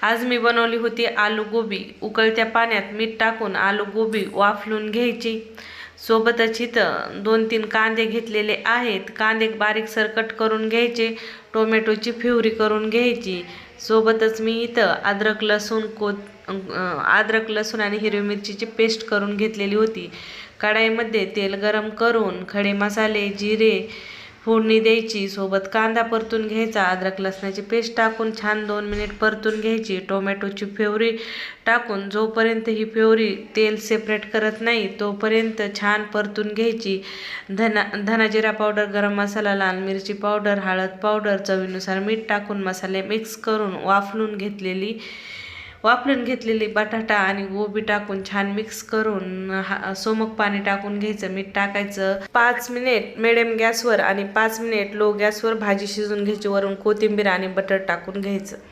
आज मी बनवली होती आलू गोबी। उकळत्या पाण्यात मीठ टाकून आलू गोबी वाफलून घ्यायची। सोबतच इथं 2-3 कांदे घेतलेले आहेत। कांदे बारीकसर कट करून घ्यायचे। टोमॅटोची प्युरी करून घ्यायची। सोबतच मी इथं अद्रक लसूण आणि हिरवी मिरचीची पेस्ट करून घेतलेली होती। कढाईमध्ये तेल गरम करून खडे मसाले, जिरे फोडणी द्यायची। सोबत कांदा परतून घ्यायचा। अद्रक लसणाची पेस्ट टाकून छान 2 मिनिट परतून घ्यायची। टोमॅटोची प्युरी टाकून जोपर्यंत ही प्युरी तेल सेपरेट करत नाही तोपर्यंत छान परतून घ्यायची। धना जिरा पावडर, गरम मसाला, लाल मिरची पावडर, हळद पावडर, चवीनुसार मीठ टाकून मसाले मिक्स करून वाफलून घेतलेली बटाटा आणि गोबी टाकून छान मिक्स करून सोमक पाणी टाकून घ्यायचं। मीठ टाकायचं। 5 मिनिट मिडियम गॅसवर आणि 5 मिनिट लो गॅसवर भाजी शिजून घ्यायची। वरून कोथिंबीर आणि बटर टाकून घ्यायचं।